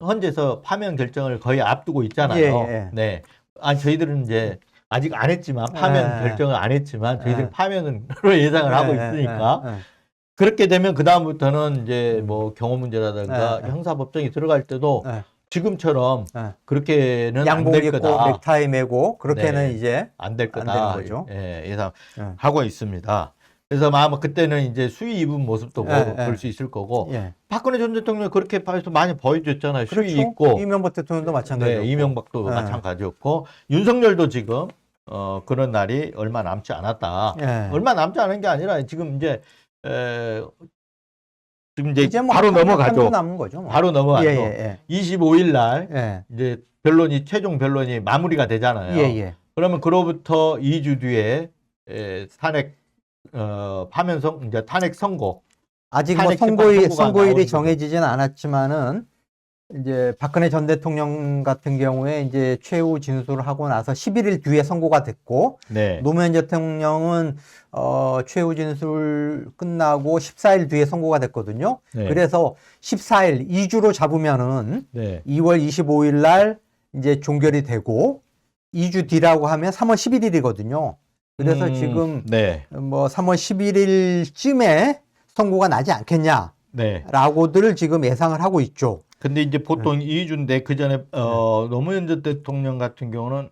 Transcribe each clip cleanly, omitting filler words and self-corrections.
헌재에서 파면 결정을 거의 앞두고 있잖아요. 예, 예. 네. 저희들은 이제 아직 안 했지만 파면 결정을 안 했지만 저희들이 파면으로 예상을 하고 있으니까 그렇게 되면 그 다음부터는 이제 뭐 경호 문제라든가 형사법정이 들어갈 때도 지금처럼 그렇게는 안 양복 될 입고 거다. 넥타이 매고 그렇게는 네. 이제 안 될 안 거다. 되는 거죠. 예, 예상하고 있습니다. 그래서 아마 그때는 이제 수의 입은 모습도 볼 수 있을 거고 박근혜 전 대통령 그렇게 봐서 많이 보여줬잖아요. 그렇죠. 수의 입고 이명박 대통령도 마찬가지였고. 네, 이명박도 마찬가지였고 윤석열도 지금 그런 날이 얼마 남지 않았다. 얼마 남지 않은 게 아니라 지금 이제 뭐 바로 넘어가죠. 남은 거죠. 뭐. 바로 넘어가죠. 25일 날 이제 최종 변론이 마무리가 되잖아요. 그러면 그로부터 2주 뒤에 탄핵 파면성 이제 탄핵 선고. 아직 뭐 선고일이 정해지진 않았지만은 이제 박근혜 전 대통령 같은 경우에 이제 최후 진술을 하고 나서 11일 뒤에 선고가 됐고 노무현 대통령은 최후 진술 끝나고 14일 뒤에 선고가 됐거든요. 그래서 14일 2주로 잡으면은 2월 25일 날 이제 종결이 되고 2주 뒤라고 하면 3월 11일이거든요. 그래서 지금 뭐 3월 11일쯤에 선고가 나지 않겠냐라고들 지금 예상을 하고 있죠. 근데 이제 보통 2주인데 그 전에 노무현 전 대통령 같은 경우는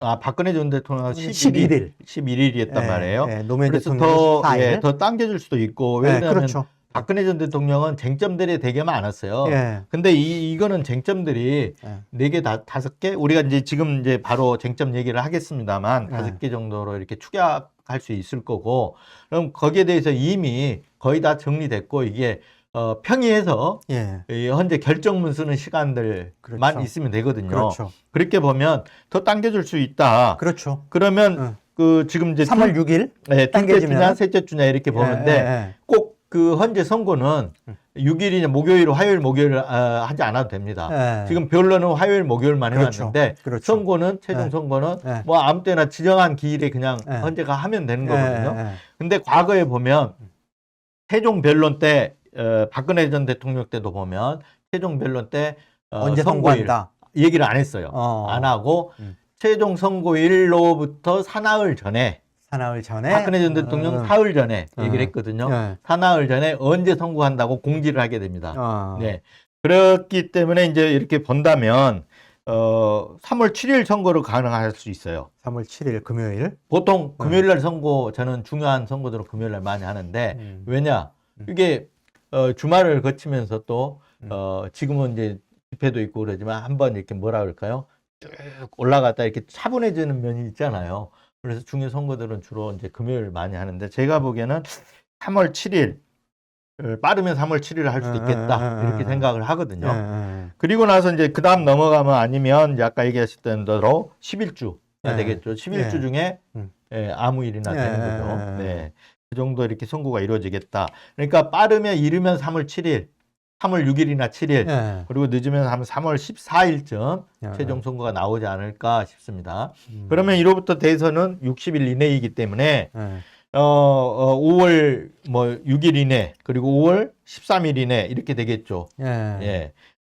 박근혜 전 대통령은 11일이었단 말이에요. 노무현 그래서 대통령 더 당겨질 수도 있고 왜냐하면 박근혜 전 대통령은 쟁점들이 되게 많았어요. 근데 이거는 쟁점들이 4개, 5개? 우리가 이제 지금 이제 바로 쟁점 얘기를 하겠습니다만 5개 정도로 이렇게 축약할 수 있을 거고 그럼 거기에 대해서 이미 거의 다 정리됐고 이게 평의해서 현재 결정문 쓰는 시간들만 있으면 되거든요. 그렇게 보면 더 당겨줄 수 있다. 그러면 지금 이제 3월 6일 둘째 주냐 셋째 주냐 이렇게 보는데 꼭 그 헌재 선고는 6일이냐 목요일, 화요일, 목요일 하지 않아도 됩니다. 지금 변론은 화요일, 목요일만 해왔는데 선고는 최종 선고는 뭐 아무 때나 지정한 기일에 그냥 헌재가 하면 되는 거거든요. 근데 과거에 보면 최종 변론 때 박근혜 전 대통령 때도 보면 최종 변론 때 언제 선고일 선고한다 얘기를 안 했어요. 안 하고 최종 선고일로부터 사나흘 전에 박근혜 전 대통령 사흘 전에 얘기를 했거든요. 사나흘 전에 언제 선고한다고 공지를 하게 됩니다. 그렇기 때문에 이제 이렇게 본다면 3월 7일 선고로 가능할 수 있어요. 3월 7일 금요일. 보통 금요일 날 선고 저는 중요한 선고들은 금요일 날 많이 하는데 왜냐? 이게 주말을 거치면서 또 지금은 이제 집회도 있고 그러지만 한번 이렇게 뭐라 그럴까요? 쭉 올라갔다 이렇게 차분해지는 면이 있잖아요. 그래서 중요 선거들은 주로 이제 금요일 많이 하는데 제가 보기에는 3월 7일 빠르면 3월 7일 할 수도 있겠다 이렇게 생각을 하거든요. 그리고 나서 이제 그 다음 넘어가면 아니면 이제 아까 얘기하셨던 대로 11주가 되겠죠. 11주 중에 아무 일이나 되는 거죠. 그 정도 이렇게 선고가 이루어지겠다. 그러니까 빠르면 이르면 3월 7일, 3월 6일이나 7일, 그리고 늦으면 하면 3월 14일쯤 최종 선고가 나오지 않을까 싶습니다. 그러면 이로부터 대선은 60일 이내이기 때문에 5월 뭐 6일 이내, 그리고 5월 13일 이내 이렇게 되겠죠.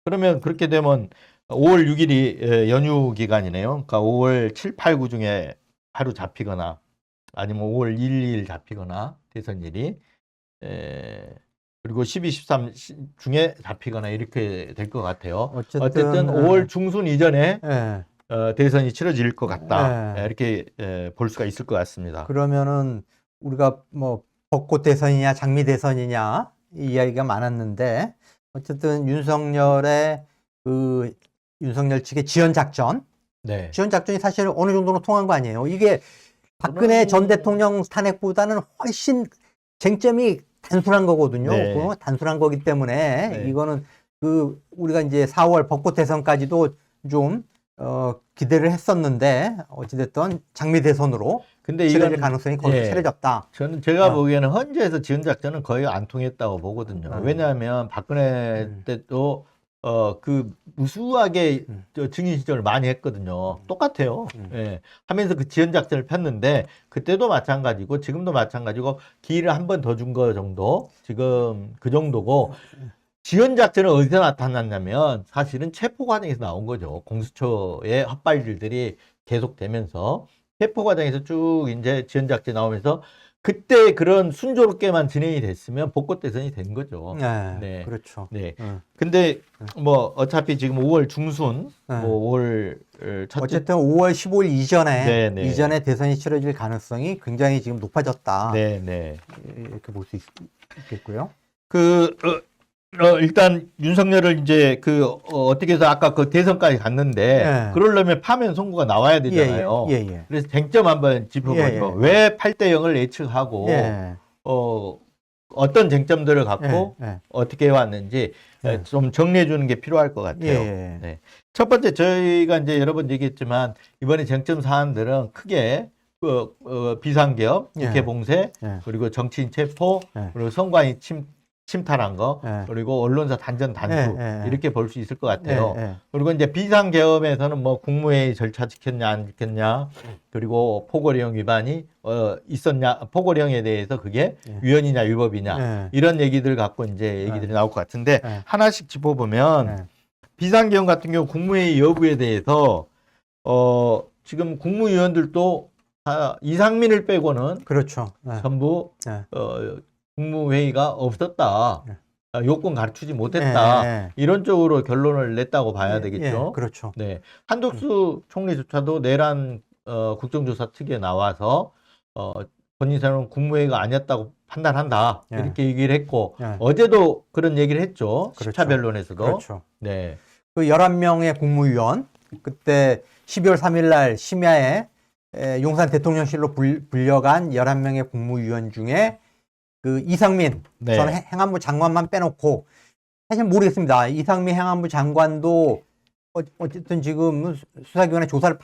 그러면 그렇게 되면 5월 6일이 연휴 기간이네요. 그러니까 5월 7, 8, 9 중에 하루 잡히거나 아니면 5월 1, 2일 잡히거나 대선일이 그리고 12, 13 중에 잡히거나 이렇게 될 것 같아요. 어쨌든 5월 중순 이전에 대선이 치러질 것 같다. 이렇게 볼 수가 있을 것 같습니다. 그러면은 우리가 뭐 벚꽃 대선이냐 장미 대선이냐 이 이야기가 많았는데 어쨌든 윤석열 측의 지연 작전, 지연 작전이 사실 어느 정도는 통한 거 아니에요. 이게 박근혜 전 대통령 탄핵보다는 훨씬 쟁점이 단순한 거거든요. 단순한 거기 때문에 이거는 우리가 이제 4월 벚꽃 대선까지도 좀 기대를 했었는데 어찌됐든 장미 대선으로 치러질 가능성이 거의 차려졌다. 제가 보기에는 헌재에서 지은 작전은 거의 안 통했다고 보거든요. 왜냐하면 박근혜 때도 무수하게 증인 시절을 많이 했거든요. 똑같아요. 하면서 그 지연 작전을 폈는데 그때도 마찬가지고 지금도 마찬가지고 기회를 한 번 더 준 거 정도 지금 그 정도고 지연 작전은 어디서 나타났냐면 사실은 체포 과정에서 나온 거죠. 공수처의 헛발질들이 계속되면서 체포 과정에서 쭉 이제 지연 작전 나오면서 그때 그런 순조롭게만 진행이 됐으면 복고 대선이 된 거죠. 네, 네. 그렇죠. 네. 근데 뭐 어차피 지금 5월 중순, 네. 뭐 5월 첫째 어쨌든 5월 15일 네, 네. 이전에 대선이 치러질 가능성이 굉장히 지금 높아졌다. 네, 네. 이렇게 볼 수 있겠고요. 일단 윤석열을 이제 어떻게 해서 아까 그 대선까지 갔는데 예. 그러려면 파면 선고가 나와야 되잖아요. 예. 그래서 쟁점 한번 짚어보죠. 왜 8대 0을 예측하고 어떤 쟁점들을 갖고 어떻게 해왔는지 좀 정리해 주는 게 필요할 것 같아요. 네. 첫 번째 저희가 이제 여러 번 얘기했지만 이번에 쟁점 사안들은 크게 비상계엄, 국회 봉쇄, 그리고 정치인 체포, 그리고 선관위 침탈한 거, 그리고 언론사 단전 단수 이렇게 볼 수 있을 것 같아요. 그리고 이제 비상계엄에서는 뭐 국무회의 절차 지켰냐 안 지켰냐, 그리고 포고령 위반이 있었냐, 포고령에 대해서 그게 위헌이냐 위법이냐 이런 얘기들 갖고 이제 얘기들이 나올 것 같은데 하나씩 짚어보면 비상계엄 같은 경우 국무회의 여부에 대해서 지금 국무위원들도 이상민을 빼고는 그렇죠. 전부 국무회의가 없었다. 요건 갖추지 못했다. 이런 쪽으로 결론을 냈다고 봐야 되겠죠. 그렇죠. 네. 한덕수 총리조차도 내란 국정조사 특위에 나와서 본인사는 국무회의가 아니었다고 판단한다. 이렇게 얘기를 했고 어제도 그런 얘기를 했죠. 그렇죠. 10차 변론에서도. 그렇죠. 네. 그 11명의 국무위원 그때 12월 3일 날 심야에 용산 대통령실로 불려간 11명의 국무위원 중에 그 이상민 전 행안부 장관만 빼놓고 사실 모르겠습니다. 이상민 행안부 장관도 어쨌든 지금 수사기관의 조사를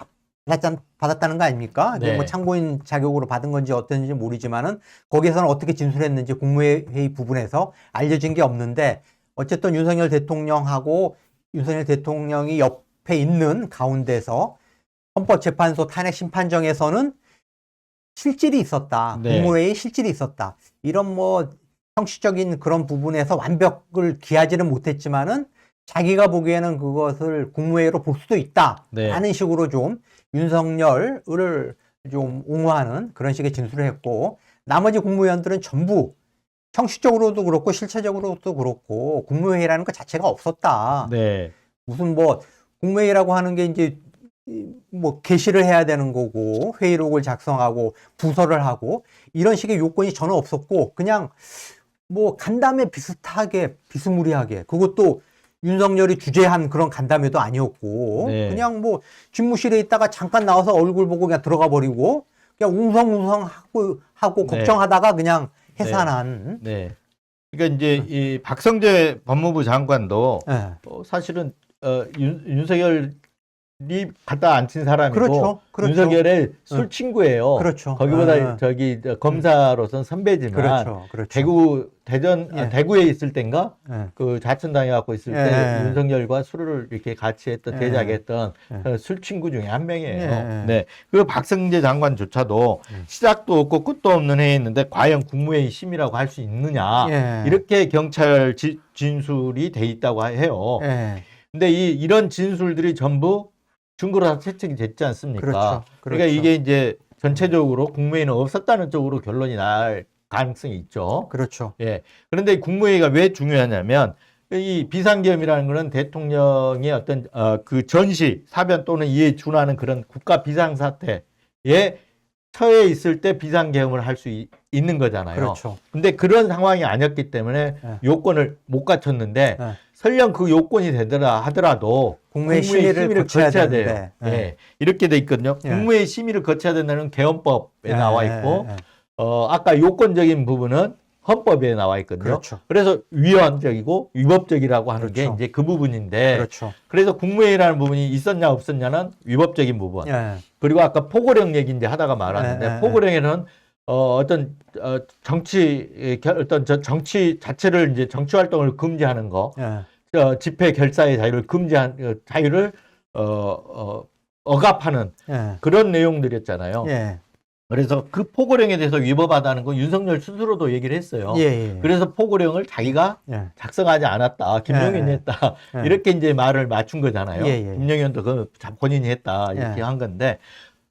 받았다는 거 아닙니까? 뭐 참고인 자격으로 받은 건지 어떤지 모르지만은 거기에서는 어떻게 진술했는지 국무회의 부분에서 알려진 게 없는데 어쨌든 윤석열 대통령하고 윤석열 대통령이 옆에 있는 가운데서 헌법재판소 탄핵심판정에서는 실질이 있었다. 국무회의 실질이 있었다. 이런 뭐 형식적인 그런 부분에서 완벽을 기하지는 못했지만은 자기가 보기에는 그것을 국무회의로 볼 수도 있다. 하는 식으로 좀 윤석열을 좀 옹호하는 그런 식의 진술을 했고 나머지 국무위원들은 전부 형식적으로도 그렇고 실체적으로도 그렇고 국무회의라는 것 자체가 없었다. 무슨 뭐 국무회의라고 하는 게 이제 뭐 게시를 해야 되는 거고 회의록을 작성하고 부서를 하고 이런 식의 요건이 전혀 없었고 그냥 뭐 간담회 비슷하게 비스무리하게 그것도 윤석열이 주재한 그런 간담회도 아니었고 그냥 뭐 집무실에 있다가 잠깐 나와서 얼굴 보고 그냥 들어가 버리고 그냥 웅성웅성 하고 걱정하다가 그냥 해산한. 그러니까 이제 이 박성재 법무부 장관도 사실은 윤석열 갖다 앉힌 사람이고 윤석열의 술 친구예요. 거기보다 저기 검사로선 선배지만 대구에 있을 땐가 그 자천당해 갖고 있을 때 윤석열과 술을 이렇게 같이 했던 대작했던 술 친구 중에 한 명이에요. 그 박성재 장관조차도 시작도 없고 끝도 없는 회의였는데 과연 국무회의 심의라고 할 수 있느냐 이렇게 경찰 진술이 돼 있다고 해요. 근데 이런 진술들이 전부 증거로 다 채택이 됐지 않습니까? 그러니까 이게 이제 전체적으로 국무회의는 없었다는 쪽으로 결론이 날 가능성이 있죠. 그런데 국무회의가 왜 중요하냐면 이 비상계엄이라는 것은 대통령의 어떤 그 전시, 사변 또는 이에 준하는 그런 국가 비상사태에 처해 있을 때 비상계엄을 할 수 있는 거잖아요. 근데 그런 상황이 아니었기 때문에 요건을 못 갖췄는데 설령 그 요건이 되더라 하더라도 국무회의 심의를 거쳐야 돼요. 이렇게 돼 있거든요. 국무회의 심의를 거쳐야 된다는 개헌법에 나와 있고 아까 요건적인 부분은 헌법에 나와 있거든요. 그래서 위헌적이고 위법적이라고 하는 게 이제 그 부분인데 그래서 국무회의라는 부분이 있었냐 없었냐는 위법적인 부분. 그리고 아까 포고령 얘기 이제 하다가 말았는데 포고령에는 어떤 정치 자체를 이제 정치 활동을 금지하는 거, 집회 결사의 자유를 금지한 자유를 억압하는 그런 내용들이었잖아요. 그래서 그 포고령에 대해서 위법하다는 건 윤석열 스스로도 얘기를 했어요. 예, 예. 그래서 포고령을 자기가 예. 작성하지 않았다. 김용현이 예, 했다. 예. 이렇게 이제 말을 맞춘 거잖아요. 예, 예. 김용현도 그 본인이 했다. 이렇게 예. 한 건데.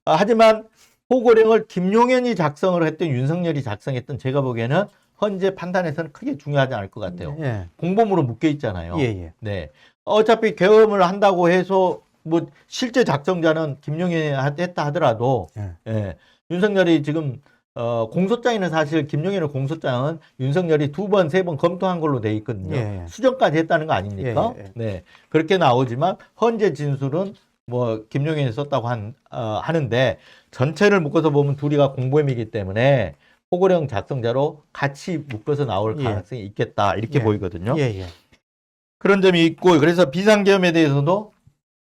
하지만 포고령을 김용현이 작성을 했든 윤석열이 작성했든 제가 보기에는 현재 판단에서는 크게 중요하지 않을 것 같아요. 예. 공범으로 묶여 있잖아요. 예, 예. 네. 어차피 계엄을 한다고 해서 뭐 실제 작성자는 김용현이 했다 하더라도 예. 예. 윤석열이 지금 공소장에는 사실 김용현의 공소장은 윤석열이 2번, 3번 검토한 걸로 돼 있거든요. 예. 수정까지 했다는 거 아닙니까? 예, 예. 네. 그렇게 나오지만 현재 진술은 뭐 김용현이 썼다고 하는데 전체를 묶어서 보면 둘이가 공범이기 때문에 포고령 작성자로 같이 묶어서 나올 예. 가능성이 있겠다. 이렇게 예. 보이거든요. 예, 예. 그런 점이 있고 그래서 비상계엄에 대해서도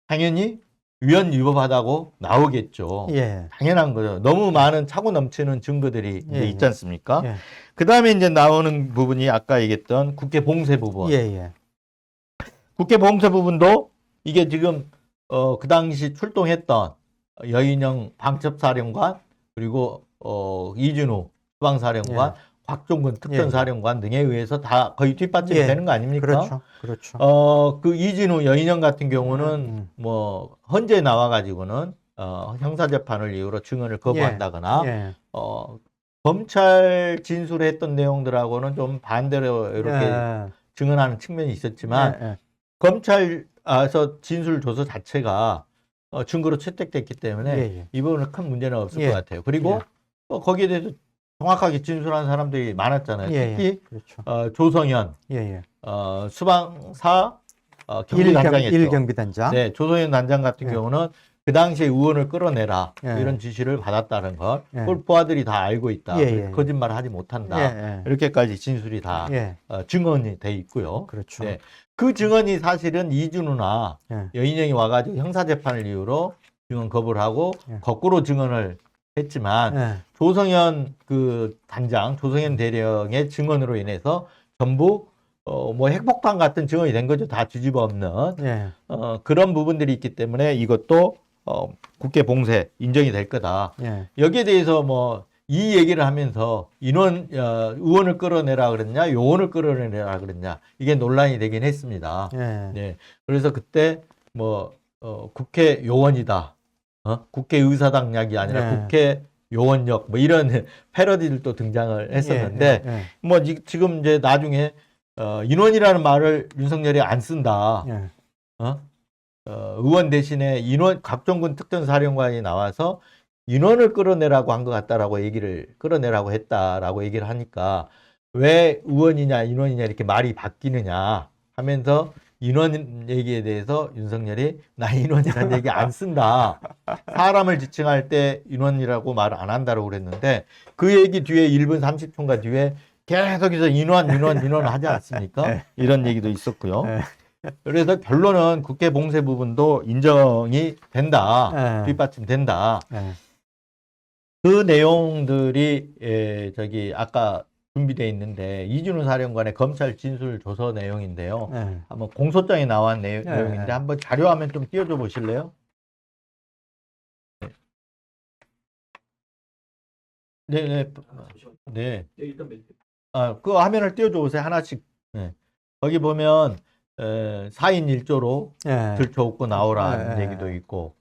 당연히 위헌 위법하다고 나오겠죠. 예. 당연한 거죠. 너무 많은 차고 넘치는 증거들이 이제 예, 있지 않습니까? 예. 그 다음에 이제 나오는 부분이 아까 얘기했던 국회 봉쇄 부분. 예, 예. 국회 봉쇄 부분도 이게 지금 그 당시 출동했던 여인영 방첩사령관 그리고 이준우 수방사령관, 곽종근 특전사령관 등에 의해서 다 거의 뒷받침이 예. 되는 거 아닙니까? 그렇죠. 그렇죠. 그 이진우 여인영 같은 경우는 뭐 헌재 나와가지고는 형사재판을 이유로 증언을 거부한다거나 예. 검찰 진술에 했던 내용들하고는 좀 반대로 이렇게 예. 증언하는 측면이 있었지만 예. 검찰에서 진술 조서 자체가 증거로 채택됐기 때문에 예, 예. 이 부분은 큰 문제는 없을 예. 것 같아요. 그리고 거기에 대해서 정확하게 진술하는 사람들이 많았잖아요. 예, 특히 그렇죠. 조성현 예, 예. 수방사 경비단장이었죠. 일경비단장. 네, 조성현 단장 같은 예. 경우는 그 당시에 의원을 끌어내라 예. 이런 지시를 받았다는 걸 예. 그걸 부하들이 다 알고 있다. 예, 예. 거짓말을 하지 못한다. 예, 예. 이렇게까지 진술이 다 예. 증언이 돼 있고요. 그렇죠. 네, 그 증언이 사실은 이준우나 예. 여인영이 와가지고 형사재판을 이유로 증언 거부를 하고 예. 거꾸로 증언을 했지만 예. 조성현 그 단장, 조성현 대령의 증언으로 인해서 전부 뭐 핵폭탄 같은 증언이 된 거죠. 다 뒤집어 엎는 예. 그런 부분들이 있기 때문에 이것도 국회 봉쇄 인정이 될 거다. 예. 여기에 대해서 뭐 이 얘기를 하면서 의원을 끌어내라 그랬냐, 요원을 끌어내라 그랬냐 이게 논란이 되긴 했습니다. 예. 네, 그래서 그때 뭐 국회 요원이다, 국회의사당약이 아니라 예. 국회 요원역 뭐 이런 패러디들도 등장을 했었는데 예. 뭐 지금 이제 나중에 인원이라는 말을 윤석열이 안 쓴다. 예. 의원 대신에 곽종근 특전사령관이 나와서 인원을 끌어내라고 한 것 같다라고 끌어내라고 했다라고 얘기를 하니까 왜 의원이냐 인원이냐 이렇게 말이 바뀌느냐 하면서 인원 얘기에 대해서 윤석열이 나 인원이라는 얘기 안 쓴다. 사람을 지칭할 때 인원이라고 말 안 한다고 그랬는데 그 얘기 뒤에 1분 30초인가 뒤에 계속해서 인원 하지 않습니까? 이런 얘기도 있었고요. 그래서 결론은 국회 봉쇄 부분도 인정이 된다. 뒷받침된다. 그 내용들이 아까 준비되어 있는데 이준우 사령관의 검찰 진술 조서 내용인데요. 한번 공소장에 나온 내용인데 한번 자료화면 좀 띄워줘 보실래요? 네. 그 화면을 띄워줘 보세요. 하나씩. 네. 거기 보면 4인 1조로 들쳐오고 나오라는 얘기도 있고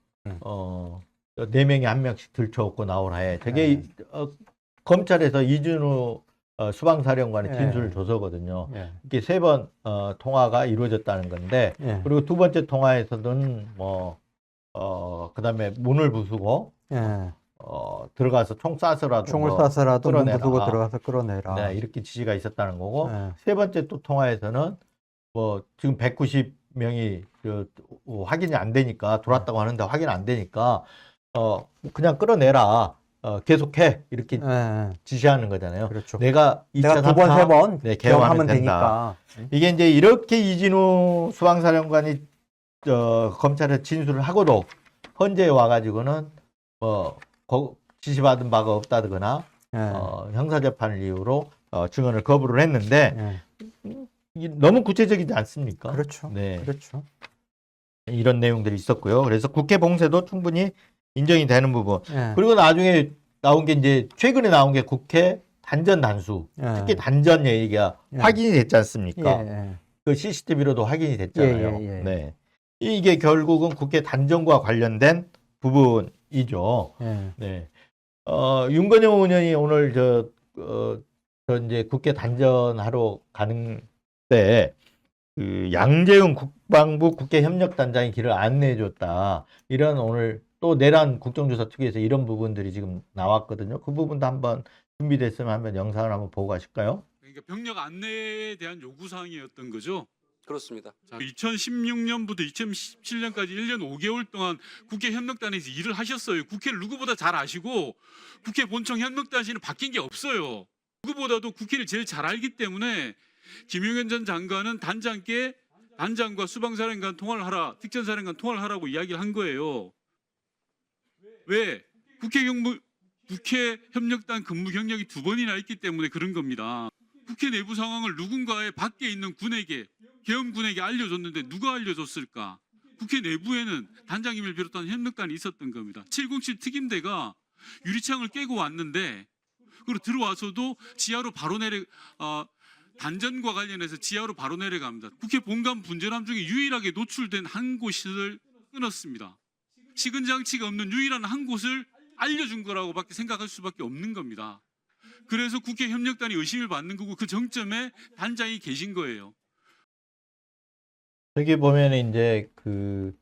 4명이 1명씩 들쳐오고 나오라 해. 저게 검찰에서 이준우 수방사령관의 진술 조서거든요. 이게 3번 통화가 이루어졌다는 건데 그리고 2번째 통화에서는 뭐 그다음에 문을 부수고 들어가서 총을 쏴서라도 문 부수고 들어가서 끌어내라. 네, 이렇게 지시가 있었다는 거고 3번째 또 통화에서는 뭐 지금 190명이 확인이 안 되니까 들어왔다고 하는데 확인 안 되니까 그냥 끌어내라. 계속해. 이렇게 지시하는 거잖아요. 그렇죠. 내가 2차, 2번, 3번 개헌하면 되니까. 이게 이제 이렇게 이진우 수방사령관이 검찰에 진술을 하고도 헌재에 와가지고는 지시받은 바가 없다거나 형사재판을 이유로 증언을 거부를 했는데 너무 구체적이지 않습니까? 그렇죠. 네. 그렇죠. 이런 내용들이 있었고요. 그래서 국회 봉쇄도 충분히 인정이 되는 부분. 그리고 나중에 나온 게 이제 최근에 나온 게 국회 단전 단수, 예. 특히 단전 얘기가 예. 확인이 됐지 않습니까? 예. 그 CCTV로도 확인이 됐잖아요. 예. 네. 이게 결국은 국회 단전과 관련된 부분이죠. 예. 네. 윤건영 의원이 오늘 저 이제 국회 단전하러 가는 때 그 양재용 국방부 국회협력단장이 길을 안내해줬다. 이런 오늘 또 내란 국정조사 특위에서 이런 부분들이 지금 나왔거든요. 그 부분도 한번 준비됐으면 한번 영상을 한번 보고 가실까요? 그러니까 병력 안내에 대한 요구 사항이었던 거죠. 그렇습니다. 2016년부터 2017년까지 1년 5개월 동안 국회 협력단에서 일을 하셨어요. 국회를 누구보다 잘 아시고 국회 본청 협력단실은 바뀐 게 없어요. 누구보다도 국회를 제일 잘 알기 때문에 김용현 전 장관은 단장께 단장과 수방사령관 통화를 하라, 특전사령관 통화를 하라고 이야기를 한 거예요. 왜? 국회 협력단 근무 경력이 2번이나 있기 때문에 그런 겁니다. 국회 내부 상황을 누군가의 밖에 있는 군에게, 계엄군에게 알려줬는데 누가 알려줬을까? 국회 내부에는 단장님을 비롯한 협력단이 있었던 겁니다. 707 특임대가 유리창을 깨고 왔는데, 그리고 들어와서도 지하로 바로 단전과 관련해서 지하로 바로 내려갑니다. 국회 본관 분전함 중에 유일하게 노출된 한 곳을 끊었습니다. 식은 장치가 없는 유일한 한 곳을 알려준 거라고밖에 생각할 수밖에 없는 겁니다. 그래서 국회 협력단이 의심을 받는 거고 그 정점에 단장이 계신 거예요. 여기 보면 이제 그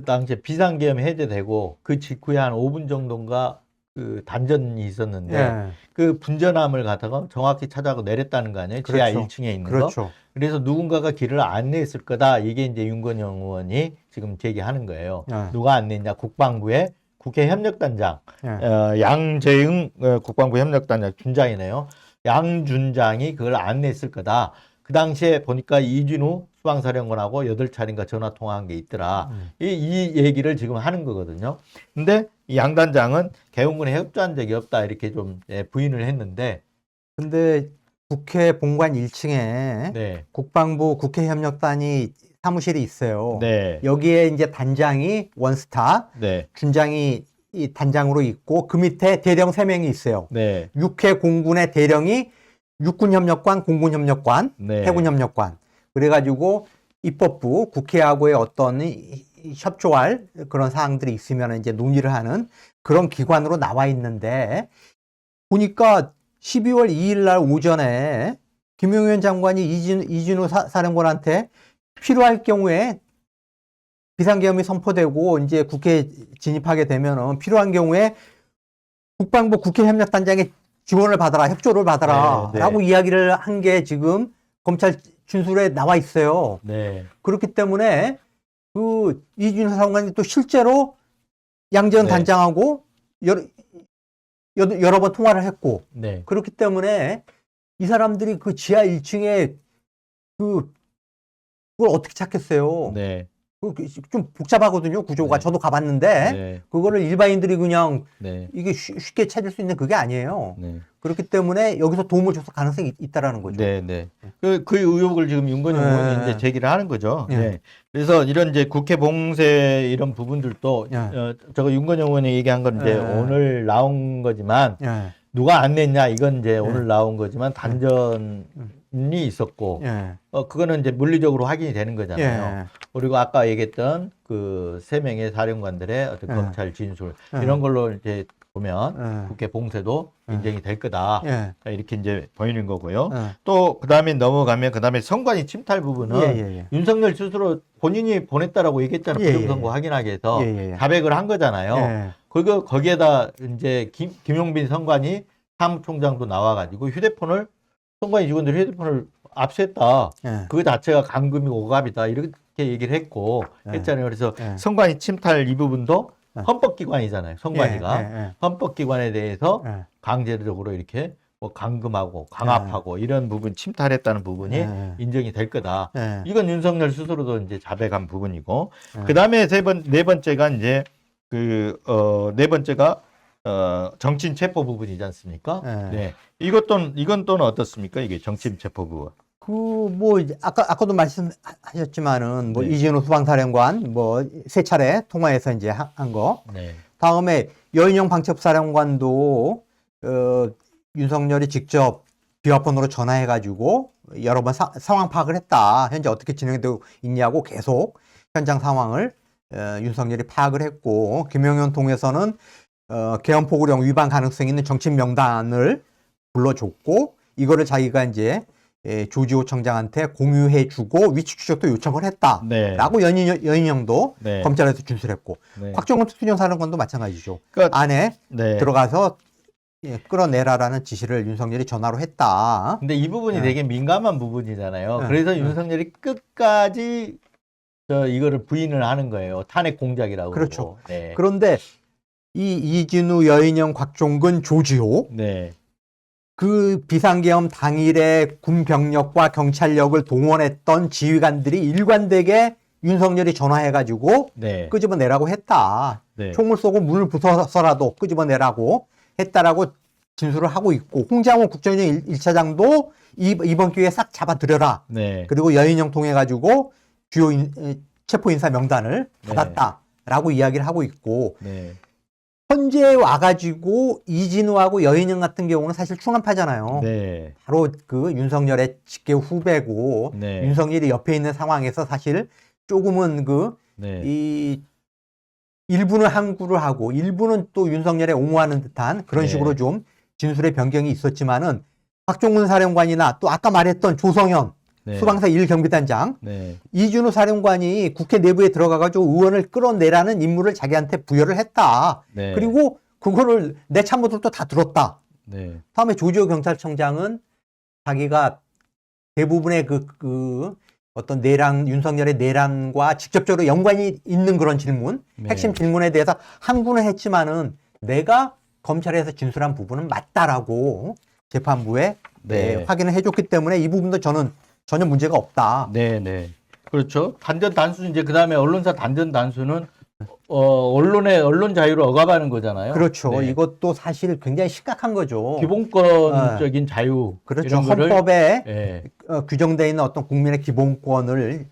당시에 비상계엄 해제되고 그 직후에 한 5분 정도인가 그 단전이 있었는데 예. 그 분전함을 갖다가 정확히 찾아가고 내렸다는 거 아니에요? 지하 그렇죠. 1층에 있는 거. 그렇죠. 그래서 누군가가 길을 안내했을 거다. 이게 이제 윤건영 의원이 지금 제기하는 거예요. 예. 누가 안내했냐? 국방부의 국회 협력단장 예. 양재응 국방부 협력단장 준장이네요. 양 준장이 그걸 안내했을 거다. 그 당시에 보니까 이진우 수방사령관하고 8차례인가 전화 통화한 게 있더라. 이 얘기를 지금 하는 거거든요. 근데 이 양 단장은 계엄군에 협조한 적이 없다. 이렇게 좀 부인을 했는데. 근데 국회 본관 1층에 네. 국방부 국회협력단이 사무실이 있어요. 네. 여기에 이제 단장이 원스타, 네. 준장이 이 단장으로 있고 그 밑에 대령 3명이 있어요. 네. 육해 공군의 대령이 육군협력관, 공군협력관, 네. 해군협력관. 그래가지고 입법부, 국회하고의 어떤 협조할 그런 사항들이 있으면 이제 논의를 하는 그런 기관으로 나와 있는데 보니까 12월 2일 날 오전에 김용현 장관이 이진우 사령관한테 필요할 경우에 비상계엄이 선포되고 이제 국회에 진입하게 되면은 필요한 경우에 국방부 국회협력단장의 지원을 받아라, 협조를 받아라 네, 네. 라고 이야기를 한 게 지금 검찰 진술에 나와 있어요. 네. 그렇기 때문에 그 이준호 사령관이 또 실제로 양재원 네. 단장하고 여러 번 통화를 했고 네. 그렇기 때문에 이 사람들이 그 지하 1층에 그걸 어떻게 찾겠어요? 네. 좀 복잡하거든요, 구조가. 네. 저도 가봤는데 네. 그거를 일반인들이 그냥 네. 이게 쉽게 찾을 수 있는 그게 아니에요. 네. 그렇기 때문에 여기서 도움을 줬을 가능성이 있다라는 거죠. 네, 네. 그 의혹을 지금 윤건영 네. 의원이 이제 제기를 하는 거죠. 네. 네. 그래서 이런 이제 국회 봉쇄 이런 부분들도 네. 저거 윤건영 의원이 얘기한 건 이제 네. 오늘 나온 거지만 예. 누가 안 냈냐 이건 이제 오늘 나온 거지만 단전이 있었고 예. 그거는 이제 물리적으로 확인이 되는 거잖아요. 예. 그리고 아까 얘기했던 그 3명의 사령관들의 어떤 예. 검찰 진술 예. 이런 걸로 이제 보면 예. 국회 봉쇄도 예. 인정이 될 거다. 예. 이렇게 이제 보이는 거고요. 예. 또 그다음에 넘어가면 그다음에 선관위 침탈 부분은 예. 윤석열 스스로 본인이 보냈다라고 얘기했잖아요. 예. 부정선거 확인하기 위해서 예. 자백을 한 거잖아요. 예. 거기에다 이제 김용빈 선관위 사무총장도 나와가지고 휴대폰을 선관위 직원들이 휴대폰을 압수했다. 예. 그 자체가 감금이고 오갑이다. 이렇게 얘기를 했잖아요. 그래서 예. 선관위 침탈 이 부분도 예. 헌법기관이잖아요. 선관위가 예. 헌법기관에 대해서 예. 강제적으로 이렇게 뭐 감금하고 강압하고 이런 부분 침탈했다는 부분이 예. 인정이 될 거다. 예. 이건 윤석열 스스로도 이제 자백한 부분이고 예. 그 다음에 네 번째가 이제 네 번째가 정치인 체포 부분이지 않습니까? 예. 네. 이건 또는 어떻습니까? 이게 정치인 체포 부분. 뭐 아까도 말씀하셨지만은 뭐 네. 이진우 수방사령관 뭐 3차례 통화해서 이제 한 거. 네. 다음에 여인영 방첩사령관도 윤석열이 직접 비화폰으로 전화해가지고 여러 번 상황 파악을 했다. 현재 어떻게 진행되고 있냐고 계속 현장 상황을 윤석열이 파악을 했고, 김영현 통해서는 계엄포고령 위반 가능성이 있는 정치인 명단을 불러줬고, 이거를 자기가 이제 조지호 청장한테 공유해주고 위치 추적도 요청을 했다라고 네. 여인영도 네. 검찰에서 준술했고, 네. 곽정은 특수전사령관도 마찬가지죠. 그러니까, 안에 네. 들어가서 끌어내라라는 지시를 윤석열이 전화로 했다. 근데 이 부분이 네. 되게 민감한 부분이잖아요. 네. 그래서 네. 윤석열이 끝까지 이거를 부인을 하는 거예요. 탄핵 공작이라고. 그렇죠. 그러고. 네. 그런데 이 이진우, 여인영, 곽종근, 조지호 네. 그 비상계엄 당일에 군 병력과 경찰력을 동원했던 지휘관들이 일관되게 윤석열이 전화해가지고 네. 끄집어내라고 했다. 네. 총을 쏘고 문을 부숴서라도 끄집어내라고 했다라고 진술을 하고 있고, 홍장호 국정원장 1차장도 이번 기회에 싹 잡아들여라. 네. 그리고 여인영 통해가지고 주요 체포인사 명단을 네. 받았다라고 이야기를 하고 있고, 네. 현재 와가지고 이진우하고 여인영 같은 경우는 사실 충암파잖아요. 네. 바로 그 윤석열의 직계 후배고, 네. 윤석열이 옆에 있는 상황에서 사실 조금은 네. 이 일부는 항구를 하고 일부는 또 윤석열에 옹호하는 듯한 그런 네. 식으로 좀 진술의 변경이 있었지만은, 박종훈 사령관이나 또 아까 말했던 조성현 네. 수방사 1경비단장, 네. 이준우 사령관이 국회 내부에 들어가가지고 의원을 끌어내라는 임무를 자기한테 부여를 했다. 네. 그리고 그거를 내 참모들도 다 들었다. 네. 다음에 조지호 경찰청장은 자기가 대부분의 어떤 윤석열의 내란과 직접적으로 연관이 있는 그런 질문, 네. 핵심 질문에 대해서 항구는 했지만은 내가 검찰에서 진술한 부분은 맞다라고 재판부에 네. 확인을 해줬기 때문에 이 부분도 저는 전혀 문제가 없다. 네, 네. 그렇죠. 단전 단수 이제 그다음에 언론사 단전 단수는 언론 자유를 억압하는 거잖아요. 그렇죠. 네. 이것도 사실 굉장히 심각한 거죠. 기본권적인 자유 그렇죠. 이런 거를 헌법에 예. 규정되어 있는 어떤 국민의 기본권을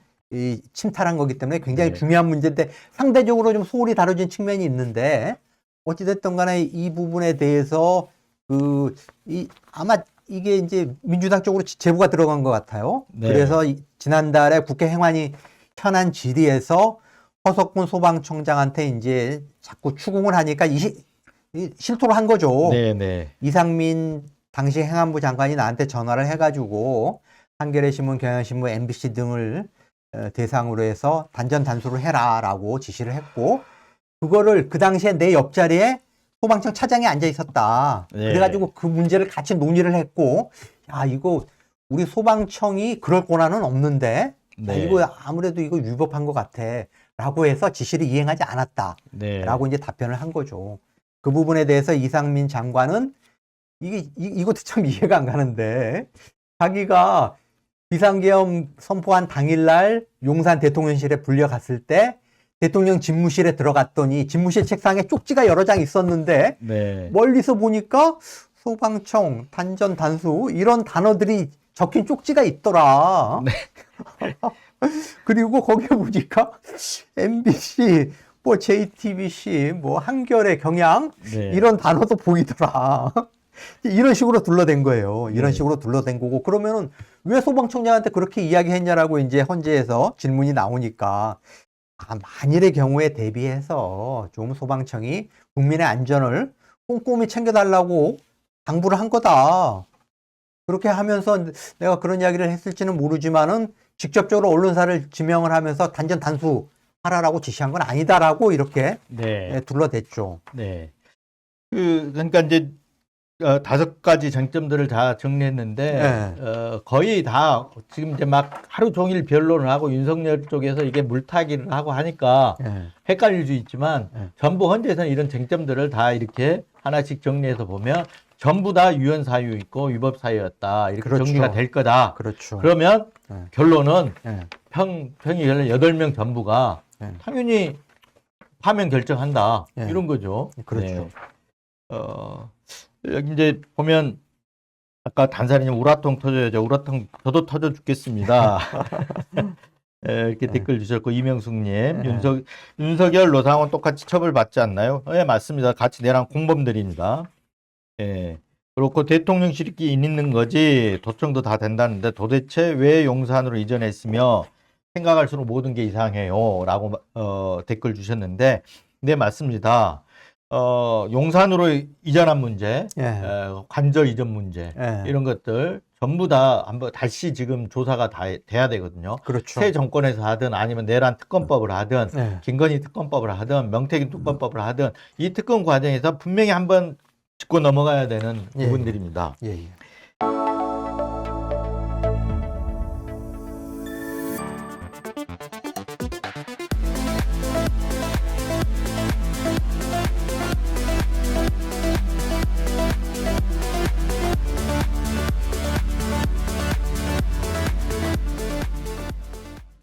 침탈한 거기 때문에 굉장히 네. 중요한 문제인데, 상대적으로 좀 소홀히 다뤄진 측면이 있는데, 어찌됐든 간에 이 부분에 대해서 아마 이게 이제 민주당 쪽으로 제보가 들어간 것 같아요. 네. 그래서 지난달에 국회 행안위 현안 질의에서 허석훈 소방청장한테 이제 자꾸 추궁을 하니까 실토를 한 거죠. 네, 네. 이상민 당시 행안부 장관이 나한테 전화를 해가지고 한겨레 신문, 경향신문, MBC 등을 대상으로 해서 단전 단수를 해라라고 지시를 했고, 그거를 그 당시에 내 옆자리에 소방청 차장이 앉아 있었다. 네. 그래가지고 그 문제를 같이 논의를 했고, 야, 이거 우리 소방청이 그럴 권한은 없는데, 네. 야, 이거 아무래도 이거 위법한 것 같아. 라고 해서 지시를 이행하지 않았다. 네. 라고 이제 답변을 한 거죠. 그 부분에 대해서 이상민 장관은 이것도 참 이해가 안 가는데, 자기가 비상계엄 선포한 당일날 용산 대통령실에 불려갔을 때 대통령 집무실에 들어갔더니 집무실 책상에 쪽지가 여러 장 있었는데, 네. 멀리서 보니까 소방청, 단전, 단수 이런 단어들이 적힌 쪽지가 있더라. 네. 그리고 거기에 보니까 MBC, 뭐 JTBC, 뭐 한겨레, 경향 네. 이런 단어도 보이더라. 이런 식으로 둘러댄 거예요. 이런 네. 식으로 둘러댄 거고, 그러면은 왜 소방청장한테 그렇게 이야기했냐라고 이제 헌재에서 질문이 나오니까, 만일의 경우에 대비해서 좀 소방청이 국민의 안전을 꼼꼼히 챙겨달라고 당부를 한 거다. 그렇게 하면서 내가 그런 이야기를 했을지는 모르지만은 직접적으로 언론사를 지명을 하면서 단전 단수 하라라고 지시한 건 아니다라고 이렇게 네. 둘러댔죠. 네. 그러니까 이제 5가지 쟁점들을 다 정리했는데 네. 거의 다 지금 이제 막 하루 종일 변론을 하고 윤석열 쪽에서 이게 물타기를 하고 하니까 헷갈릴 수 있지만 전부 헌재에서는 이런 쟁점들을 다 이렇게 하나씩 정리해서 보면 전부 다 유연 사유 있고 위법 사유였다, 이렇게 그렇죠. 정리가 될 거다. 그렇죠. 그러면 결론은 네. 평이 8명 전부가 네. 당연히 파면 결정한다, 네. 이런 거죠. 그렇죠. 네. 여기 이제 보면 아까 단사리님 우라통 터져야죠. 우라통 저도 터져 죽겠습니다. 이렇게 댓글 주셨고 이명숙님 네. 윤석열 노상원 똑같이 처벌받지 않나요? 네, 맞습니다. 같이 내란 공범들입니다. 예. 그렇고 대통령실이 있는 거지 도청도 다 된다는데 도대체 왜 용산으로 이전했으며 생각할수록 모든 게 이상해요 라고 댓글 주셨는데 네 맞습니다. 용산으로 이전한 문제, 관저 이전 문제 이런 것들 전부 다 한번 다시 지금 조사가 다 돼야 되거든요. 그렇죠. 새 정권에서 하든 아니면 내란 특검법을 하든 김건희 특검법을 하든 명태균 특검법을 하든 이 특검 과정에서 분명히 한번 짚고 넘어가야 되는 부분들입니다. 예.